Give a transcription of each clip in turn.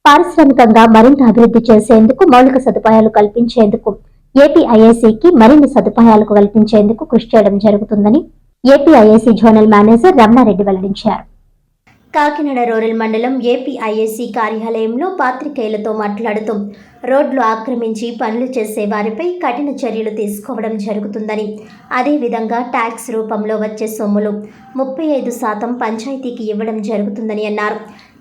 పారిశ్రామికంగా మరింత అభివృద్ధి చేసేందుకు మౌలిక సదుపాయాలు కల్పించేందుకు ఏపీఐఐసికి మరిన్ని సదుపాయాలు కల్పించేందుకు కృషి చేయడం జరుగుతుందని ఏపీఐఐసి జోనల్ మేనేజర్ రమణారెడ్డి వెల్లడించారు. కాకినాడ రూరల్ మండలం ఏపీఐఐసి కార్యాలయంలో పాత్రికేయులతో మాట్లాడుతూ రోడ్లు ఆక్రమించి పనులు చేసే వారిపై కఠిన చర్యలు తీసుకోవడం జరుగుతుందని, అదేవిధంగా ట్యాక్స్ రూపంలో వచ్చే సొమ్ములు 35% పంచాయతీకి ఇవ్వడం జరుగుతుందని అన్నారు.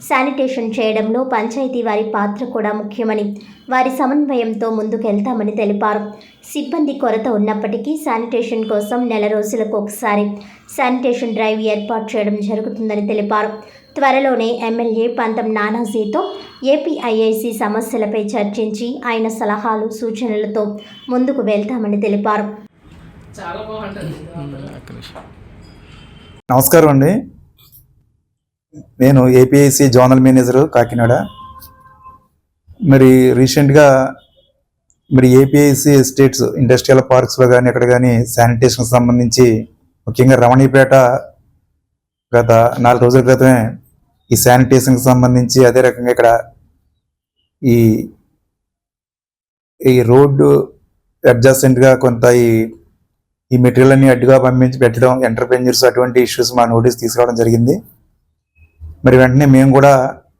శానిటేషన్ చేయడంలో పంచాయతీ వారి పాత్ర కూడా ముఖ్యమని, వారి సమన్వయంతో ముందుకెళ్తామని తెలిపారు. సిబ్బంది కొరత ఉన్నప్పటికీ శానిటేషన్ కోసం నెల రోజులకు ఒకసారి శానిటేషన్ డ్రైవ్ ఏర్పాటు చేయడం జరుగుతుందని తెలిపారు. త్వరలోనే ఎమ్మెల్యే పంతం నానాజీతో ఏపీఐఐసి సమస్యలపై చర్చించి ఆయన సలహాలు సూచనలతో ముందుకు వెళ్తామని తెలిపారు. నమస్కారం అండి, నేను ఏపీఐసి జోనల్ మేనేజరు కాకినాడ. రీసెంట్గా ఏపీఐసి ఎస్టేట్స్ ఇండస్ట్రియల్ పార్క్స్లో కానీ ఎక్కడ కానీ శానిటేషన్కి సంబంధించి ముఖ్యంగా రమణీపేట గత 4 రోజుల క్రితమే ఈ శానిటేషన్కి సంబంధించి, అదే రకంగా ఇక్కడ ఈ రోడ్డు అడ్జస్టెంట్గా కొంత ఈ మెటీరియల్ అన్ని అడ్డుగా పంపించి పెట్టడం, ఎంటర్ప్రెన్యూర్స్ అటువంటి ఇష్యూస్ మా నోటీస్ తీసుకురావడం జరిగింది. వెంటనే మేము కూడా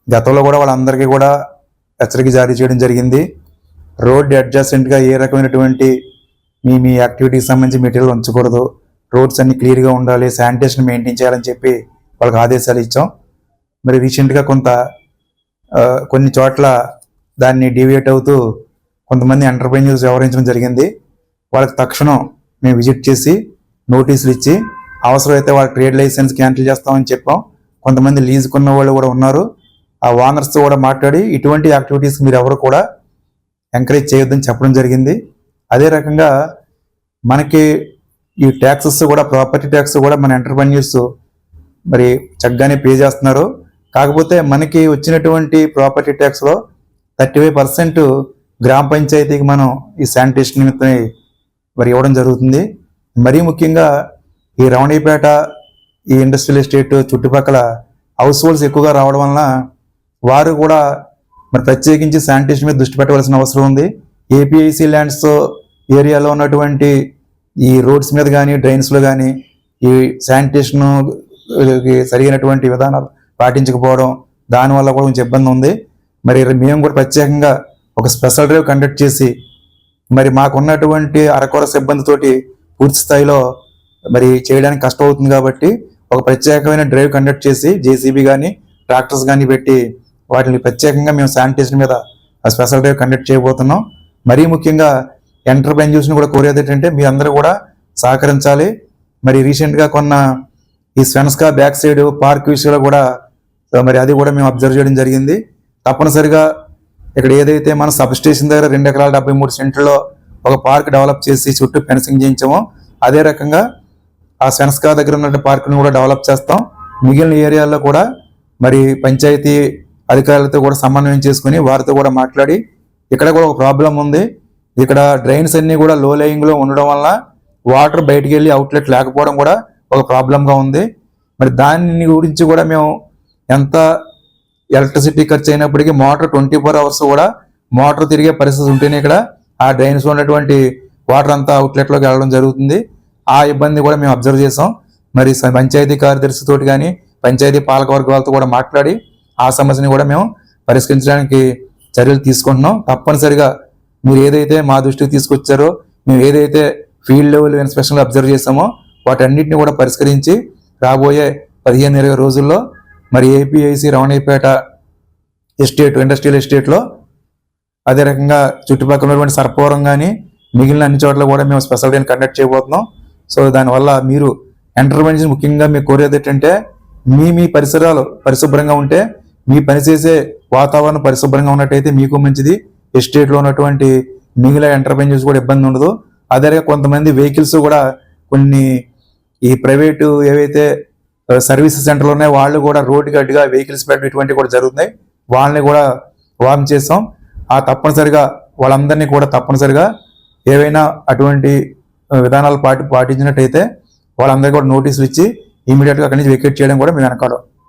గతంలో కూడా వాళ్ళందరికీ కూడా హెచ్చరిక జారీ చేయడం జరిగింది. రోడ్ అడ్జస్టెంట్గా ఏ రకమైనటువంటి మీ యాక్టివిటీకి సంబంధించి మెటీరియల్ ఉంచకూడదు, రోడ్స్ అన్ని క్లియర్గా ఉండాలి, శానిటేషన్ మెయింటైన్ చేయాలని చెప్పి వాళ్ళకి ఆదేశాలు ఇచ్చాం. రీసెంట్గా కొన్ని చోట్ల దాన్ని డీవియేట్ అవుతూ కొంతమంది ఎంటర్ప్రెన్యూర్స్ వ్యవహరించడం జరిగింది. వాళ్ళకి తక్షణం మేము విజిట్ చేసి నోటీసులు ఇచ్చి అవసరమైతే వాళ్ళ ట్రేడ్ లైసెన్స్ క్యాన్సిల్ చేస్తామని చెప్పాం. కొంతమంది లీజుకున్న వాళ్ళు కూడా ఉన్నారు. ఆ ఓనర్స్తో కూడా మాట్లాడి ఇటువంటి యాక్టివిటీస్ మీరు ఎవరు కూడా ఎంకరేజ్ చేయొద్దని చెప్పడం జరిగింది. అదే రకంగా మనకి ఈ ట్యాక్సెస్ కూడా, ప్రాపర్టీ ట్యాక్స్ కూడా మన ఎంటర్ప్రెన్యూర్స్ చక్కగానే పే చేస్తున్నారు. కాకపోతే మనకి వచ్చినటువంటి ప్రాపర్టీ ట్యాక్స్లో 35% గ్రామ పంచాయతీకి మనం ఈ శానిటేషన్ నిమిత్తమై ఇవ్వడం జరుగుతుంది. మరీ ముఖ్యంగా ఈ రమణీపేట, ఈ ఇండస్ట్రియల్ ఎస్టేట్ చుట్టుపక్కల హౌస్ హోల్డ్స్ ఎక్కువగా రావడం వలన వారు కూడా ప్రత్యేకించి శానిటేషన్ మీద దృష్టి పెట్టవలసిన అవసరం ఉంది. ఏపీఐసి ల్యాండ్స్ ఏరియాలో ఉన్నటువంటి ఈ రోడ్స్ మీద కానీ, డ్రైన్స్లో కానీ ఈ శానిటేషన్ సరైనటువంటి విధానాలు పాటించకపోవడం, దానివల్ల కూడా కొంచెం ఇబ్బంది ఉంది. మేము కూడా ప్రత్యేకంగా ఒక స్పెషల్ డ్రైవ్ కండక్ట్ చేసి మాకున్నటువంటి అరకొర సిబ్బందితోటి పూర్తి స్థాయిలో చేయడానికి కష్టం అవుతుంది కాబట్టి ఒక ప్రత్యేకమైన డ్రైవ్ కండక్ట్ చేసి జేసీబీ కానీ, ట్రాక్టర్స్ కానీ పెట్టి వాటిని ప్రత్యేకంగా మేము శానిటేషన్ మీద స్పెషల్ డ్రైవ్ కండక్ట్ చేయబోతున్నాం. మరీ ముఖ్యంగా ఎంటర్ప్రెన్యూర్స్ని కూడా కోరేది ఏంటంటే మీ అందరూ కూడా సహకరించాలి. రీసెంట్గా కొన్న ఈ స్వెన్స్కా బ్యాక్ సైడ్ పార్క్ విషయంలో కూడా అది కూడా మేము అబ్జర్వ్ చేయడం జరిగింది. తప్పనిసరిగా ఇక్కడ ఏదైతే మన సబ్ స్టేషన్ దగ్గర 2 ఎకరాల 73 సెంట్లలో ఒక పార్క్ డెవలప్ చేసి చుట్టూ ఫెన్సింగ్ చేయించామో, అదే రకంగా ఆ స్వెన్స్కా దగ్గర ఉన్న పార్క్ని కూడా డెవలప్ చేస్తాం. మిగిలిన ఏరియాల్లో కూడా పంచాయతీ అధికారులతో కూడా సమన్వయం చేసుకుని వారితో కూడా మాట్లాడి, ఇక్కడ కూడా ఒక ప్రాబ్లం ఉంది, ఇక్కడ డ్రైన్స్ అన్ని కూడా లో లేయింగ్లో ఉండడం వల్ల వాటర్ బయటికి వెళ్ళి అవుట్లెట్ లేకపోవడం కూడా ఒక ప్రాబ్లంగా ఉంది. దాని గురించి కూడా మేము ఎంత ఎలక్ట్రిసిటీ ఖర్చు అయినప్పటికీ మోటార్ 24 అవర్స్ కూడా మోటార్ తిరిగే పరిస్థితి ఉంటేనే ఇక్కడ ఆ డ్రైన్స్ ఉన్నటువంటి వాటర్ అంతా అవుట్లెట్లోకి వెళ్ళడం జరుగుతుంది. ఆ ఇబ్బంది కూడా మేము అబ్జర్వ్ చేసాం. పంచాయతీ కార్యదర్శితోటి కానీ, పంచాయతీ పాలకవర్గాలతో కూడా మాట్లాడి ఆ సమస్యని కూడా మేము పరిష్కరించడానికి చర్యలు తీసుకుంటున్నాం. తప్పనిసరిగా మీరు ఏదైతే మా దృష్టికి తీసుకొచ్చారో, మేము ఏదైతే ఫీల్డ్ లెవెల్ ఇన్స్పెక్షన్లు అబ్జర్వ్ చేసామో వాటన్నిటిని కూడా పరిష్కరించి రాబోయే 15-20 రోజుల్లో ఏపీఐసి రమణీపేట ఎస్టేట్, ఇండస్ట్రియల్ ఎస్టేట్లో, అదే రకంగా చుట్టుపక్కల ఉన్నటువంటి సర్పవరం కానీ మిగిలిన అన్ని చోట్ల కూడా మేము స్పెషల్ డే కండక్ట్ చేయబోతున్నాం. సో దానివల్ల మీరు ఎంటర్ప్రెన్యూర్స్ ముఖ్యంగా మీకు కోరేది ఏంటంటే మీ పరిసరాలు పరిశుభ్రంగా ఉంటే, మీ పనిచేసే వాతావరణం పరిశుభ్రంగా ఉన్నట్టయితే మీకు మంచిది. ఎస్టేట్లో ఉన్నటువంటి మిగిలిన ఎంటర్ప్రెన్యూర్స్ కూడా ఇబ్బంది ఉండదు. అదే కొంతమంది వెహికల్స్ కూడా కొన్ని ఈ ప్రైవేటు ఏవైతే సర్వీస్ సెంటర్లు ఉన్నాయో వాళ్ళు కూడా రోడ్డుకి అడ్డుగా వెహికల్స్ పెట్టడం ఇటువంటివి కూడా జరుగుతున్నాయి. వాళ్ళని కూడా వార్న్ చేస్తాం. తప్పనిసరిగా వాళ్ళందరినీ కూడా తప్పనిసరిగా ఏవైనా అటువంటి విధానాలు పాటించినట్టయితే వాళ్ళందరికీ కూడా నోటీసులు ఇచ్చి ఇమీడియట్గా అక్కడి నుంచి వెకేట్ చేయడం కూడా మేము వెనకాడం.